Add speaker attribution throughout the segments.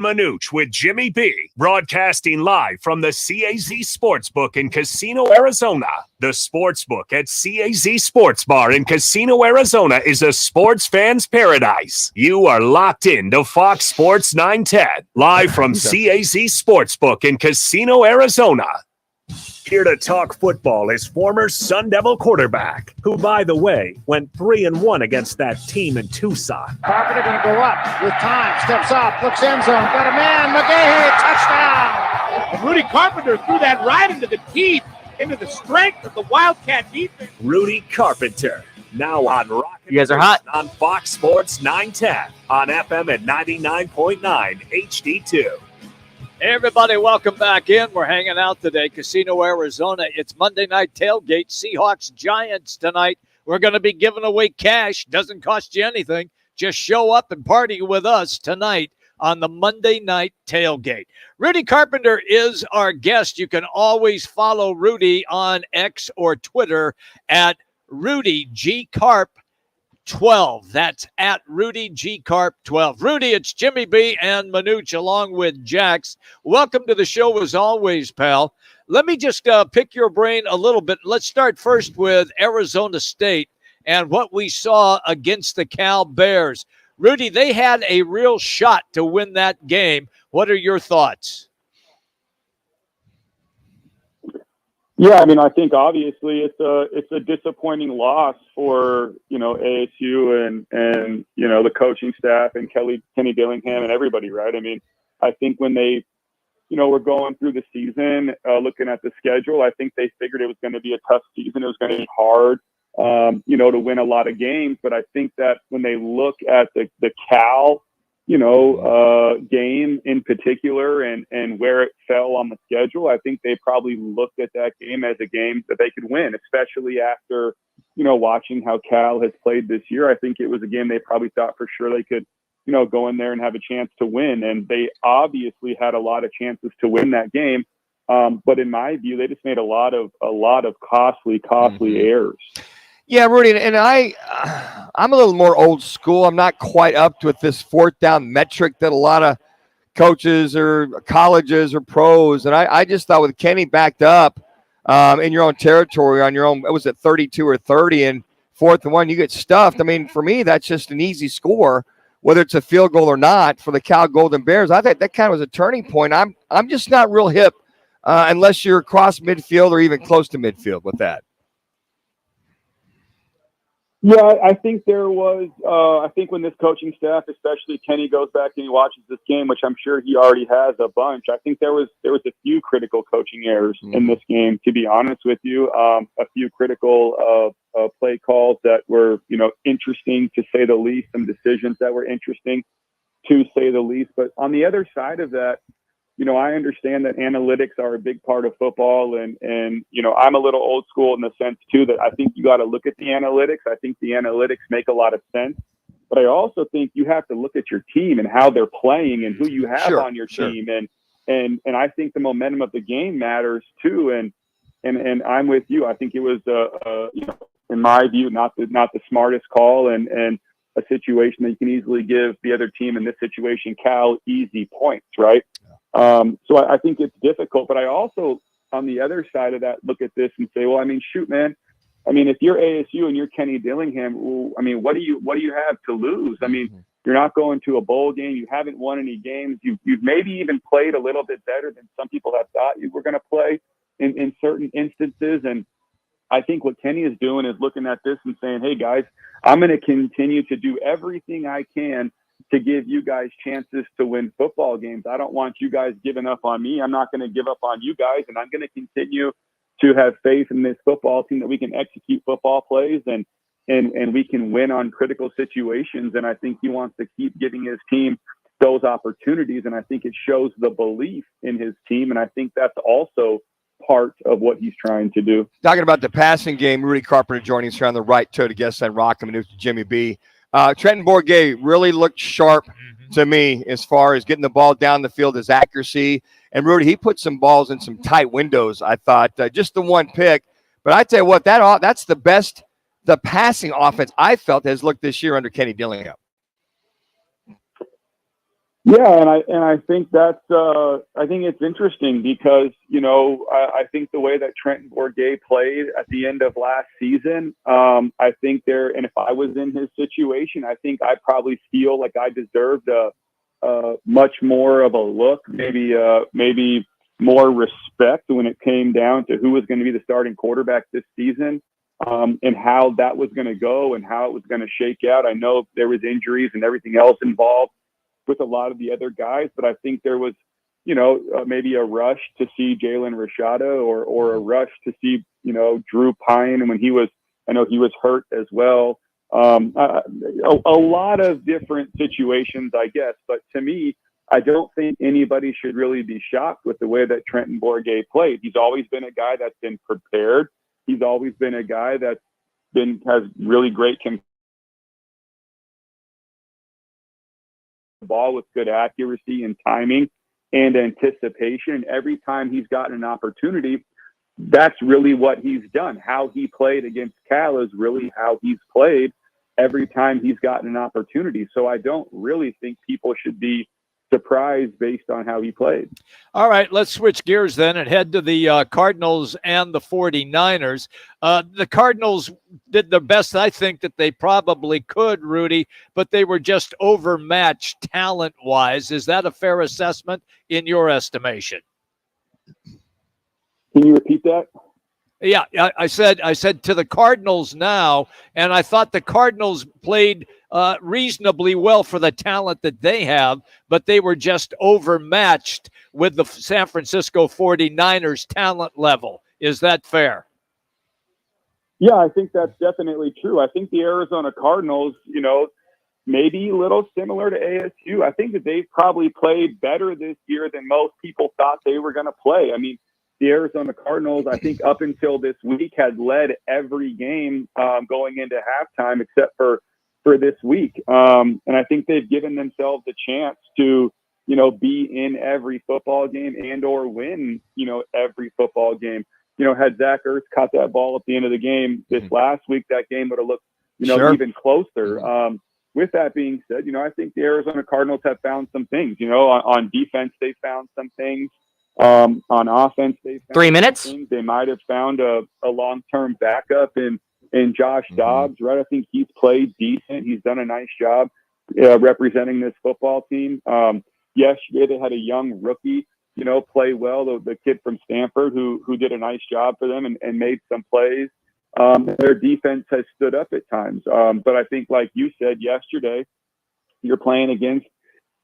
Speaker 1: Manooch with Jimmy B, broadcasting live from the CAZ Sportsbook in Casino, Arizona. The Sportsbook at CAZ Sports Bar in Casino, Arizona is a sports fan's paradise. You are locked in to Fox Sports 910, live from CAZ Sportsbook in Casino, Arizona. Here to talk football is former Sun Devil quarterback, who, by the way, went 3-1 against that team in Tucson.
Speaker 2: Carpenter going to go up with time, steps up, looks end zone, got a man, McGahee, touchdown!
Speaker 3: And Rudy Carpenter threw that right into the teeth, into the strength of the Wildcat defense.
Speaker 1: Rudy Carpenter, now on Rock.
Speaker 4: You guys are hot.
Speaker 1: On Fox Sports 910, on FM at 99.9 HD2.
Speaker 5: Hey everybody, welcome back in. We're hanging out today, Casino, Arizona. It's Monday Night Tailgate, Seahawks Giants tonight. We're going to be giving away cash. Doesn't cost you anything. Just show up and party with us tonight on the Monday Night Tailgate. Rudy Carpenter is our guest. You can always follow Rudy on X or Twitter at Rudy G Carp 12. That's at Rudy G Carp 12. Rudy, it's Jimmy B and Manooch along with Jax. Welcome to the show as always, pal. Let me just pick your brain a little bit. Let's start first with Arizona State and what we saw against the Cal Bears. Rudy, they had a real shot to win that game. What are your thoughts?
Speaker 6: Yeah, I mean, I think obviously it's a disappointing loss for, ASU and the coaching staff and Kenny Dillingham and everybody, right? I mean, I think when they, were going through the season, looking at the schedule, I think they figured it was going to be a tough season. It was going to be hard, to win a lot of games. But I think that when they look at the Cal, game in particular and where it fell on the schedule, I think they probably looked at that game as a game that they could win, especially after, watching how Cal has played this year. I think it was a game they probably thought for sure they could, go in there and have a chance to win. And they obviously had a lot of chances to win that game. But in my view, they just made a lot of costly errors.
Speaker 4: Yeah, Rudy, and I'm a little more old school. I'm not quite up with this fourth down metric that a lot of coaches or colleges or pros. And I just thought with Kenny backed up in your own territory on your own, it was at 32 or 30 and 4th and 1, you get stuffed. I mean, for me, that's just an easy score, whether it's a field goal or not for the Cal Golden Bears. I think that kind of was a turning point. I'm just not real hip unless you're across midfield or even close to midfield with that.
Speaker 6: Yeah, I think there was, I think when this coaching staff, especially Kenny, goes back and he watches this game, which I'm sure he already has a bunch, I think there was a few critical coaching errors in this game, to be honest with you. A few critical play calls that were, interesting to say the least, some decisions that were interesting to say the least. But on the other side of that, I understand that analytics are a big part of football and I'm a little old school in the sense too, that I think you got to look at the analytics. I think the analytics make a lot of sense, but I also think you have to look at your team and how they're playing and who you have on your team. And I think the momentum of the game matters too. And I'm with you. I think it was, in my view, not the smartest call and a situation that you can easily give the other team, in this situation, Cal, easy points, right? So I think it's difficult, but I also, on the other side of that, look at this and say, well, I mean, shoot, man. I mean, if you're ASU and you're Kenny Dillingham, I mean, what do you have to lose? I mean, you're not going to a bowl game. You haven't won any games. You've maybe even played a little bit better than some people have thought you were going to play in certain instances. And I think what Kenny is doing is looking at this and saying, hey, guys, I'm going to continue to do everything I can to give you guys chances to win football games. I don't want you guys giving up on me. I'm not going to give up on you guys, and I'm going to continue to have faith in this football team that we can execute football plays and we can win on critical situations. And I think he wants to keep giving his team those opportunities, and I think it shows the belief in his team, and I think that's also part of what he's trying to do.
Speaker 4: Talking about the passing game, Rudy Carpenter joining us here on the right toe to guest on Rock and Jimmy B. Trenton Bourguet really looked sharp to me as far as getting the ball down the field, his accuracy. And Rudy, he put some balls in some tight windows, I thought. Just the one pick. But I tell you what, that's the best the passing offense I felt has looked this year under Kenny Dillingham.
Speaker 6: Yeah, and I think that's I think it's interesting because I think the way that Trenton Bourguet played at the end of last season, I think and if I was in his situation, I think I probably feel like I deserved a much more of a look, maybe more respect when it came down to who was going to be the starting quarterback this season, and how that was going to go and how it was going to shake out. I know there was injuries and everything else involved with a lot of the other guys, but I think there was, maybe a rush to see Jalen Rashada or a rush to see, Drew Pine. And when I know he was hurt as well. A lot of different situations, I guess. But to me, I don't think anybody should really be shocked with the way that Trenton Bourguet played. He's always been a guy that's been prepared. He's always been a guy has really great ball with good accuracy and timing and anticipation. And every time he's gotten an opportunity, that's really what he's done. How he played against Cal is really how he's played every time he's gotten an opportunity. So I don't really think people should be surprised based on how he played.
Speaker 5: All right, let's switch gears then and head to the Cardinals and the 49ers. The Cardinals did the best I think that they probably could, Rudy, but they were just overmatched talent-wise. Is that a fair assessment in your estimation?
Speaker 6: Can you repeat that?
Speaker 5: Yeah, I said to the Cardinals now, and I thought the Cardinals played reasonably well for the talent that they have, but they were just overmatched with the San Francisco 49ers talent level. Is that fair?
Speaker 6: Yeah, I think that's definitely true. I think the Arizona Cardinals, maybe a little similar to ASU. I think that they've probably played better this year than most people thought they were going to play. I mean, the Arizona Cardinals, I think up until this week, had led every game going into halftime except for this week. And I think they've given themselves a chance to, be in every football game and or win, every football game. Had Zach Ertz caught that ball at the end of the game this last week, that game would have looked,
Speaker 4: Sure.
Speaker 6: even closer. With that being said, I think the Arizona Cardinals have found some things. On defense, they found some things. On offense, they found
Speaker 7: 3 minutes.
Speaker 6: Things. They might have found a long-term backup in Josh Dobbs, right? I think he's played decent. He's done a nice job representing this football team. Yesterday they had a young rookie, play well. The kid from Stanford who did a nice job for them and made some plays. Their defense has stood up at times. But I think, like you said yesterday, you're playing against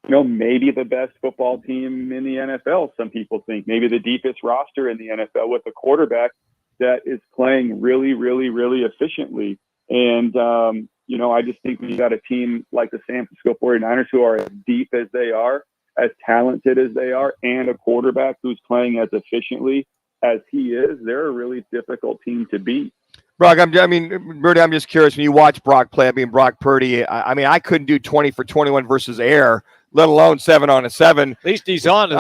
Speaker 6: maybe the best football team in the NFL. Some people think maybe the deepest roster in the NFL with a quarterback that is playing really, really, really efficiently. And, I just think when you got a team like the San Francisco 49ers who are as deep as they are, as talented as they are, and a quarterback who's playing as efficiently as he is, they're a really difficult team to beat.
Speaker 4: Brock, Rudy, I'm just curious. When you watch Brock play, Brock Purdy, I couldn't do 20 for 21 versus air, let alone 7 on 7.
Speaker 5: At least he's honest.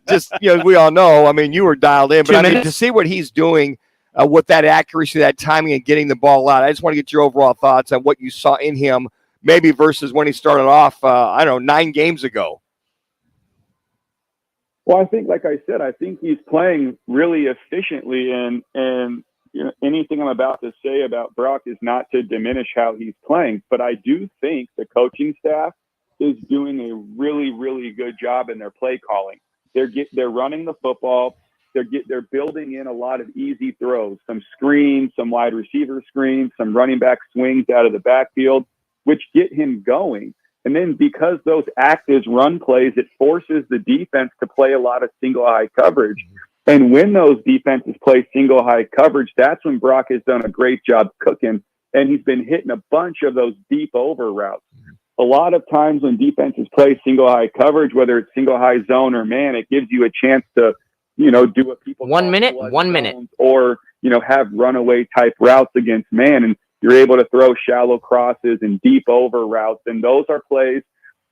Speaker 4: Just we all know. You were dialed in, but to see what he's doing with that accuracy, that timing, and getting the ball out. I just want to get your overall thoughts on what you saw in him, maybe versus when he started off. 9 games ago.
Speaker 6: Well, I think, like I said, I think he's playing really efficiently, and anything I'm about to say about Brock is not to diminish how he's playing, but I do think the coaching staff is doing a really, really good job in their play calling. They're running the football. They're building in a lot of easy throws, some screens, some wide receiver screens, some running back swings out of the backfield, which get him going. And then because those act as run plays, it forces the defense to play a lot of single high coverage. And when those defenses play single high coverage, that's when Brock has done a great job cooking. And he's been hitting a bunch of those deep over routes. A lot of times when defenses play single high coverage, whether it's single high zone or man, it gives you a chance to, do what people
Speaker 7: 1 minute, 1 minute,
Speaker 6: or, have runaway type routes against man. And you're able to throw shallow crosses and deep over routes. And those are plays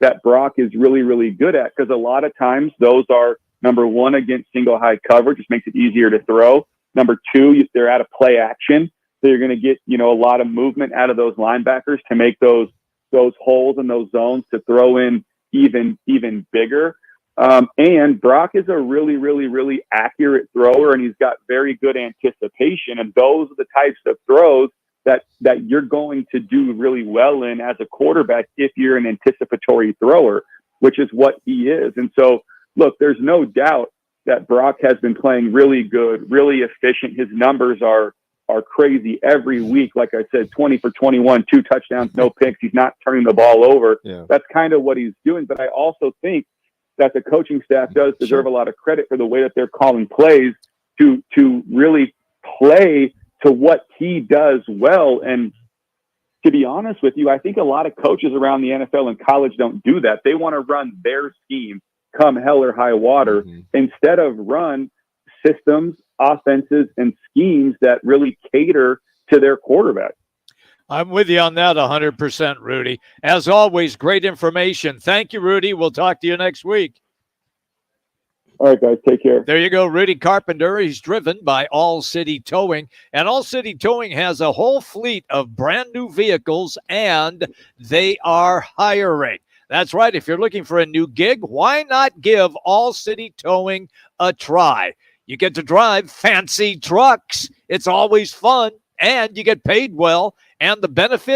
Speaker 6: that Brock is really, really good at, because a lot of times those are, number one, against single high coverage, which makes it easier to throw. Number two, they're out of play action. So you're going to get, a lot of movement out of those linebackers to make those holes in those zones to throw in, even bigger. And Brock is a really, really, really accurate thrower, and he's got very good anticipation. And those are the types of throws that you're going to do really well in as a quarterback if you're an anticipatory thrower, which is what he is. And so, look, there's no doubt that Brock has been playing really good, really efficient. His numbers are crazy every week. Like I said, 20 for 21, 2 touchdowns, no picks. He's not turning the ball over.
Speaker 4: Yeah.
Speaker 6: That's kind of what he's doing. But I also think that the coaching staff does deserve a lot of credit for the way that they're calling plays to really play to what he does well. And to be honest with you, I think a lot of coaches around the NFL and college don't do that. They want to run their scheme come hell or high water instead of run systems, offenses, and schemes that really cater to their quarterback.
Speaker 5: I'm with you on that 100%, Rudy. As always, great information. Thank you, Rudy. We'll talk to you next week.
Speaker 6: All right, guys, take care.
Speaker 5: There you go, Rudy Carpenter. He's driven by All City Towing, and All City Towing has a whole fleet of brand new vehicles, and they are hiring. That's right. If you're looking for a new gig, why not give All City Towing a try? You get to drive fancy trucks. It's always fun, and you get paid well, and the benefits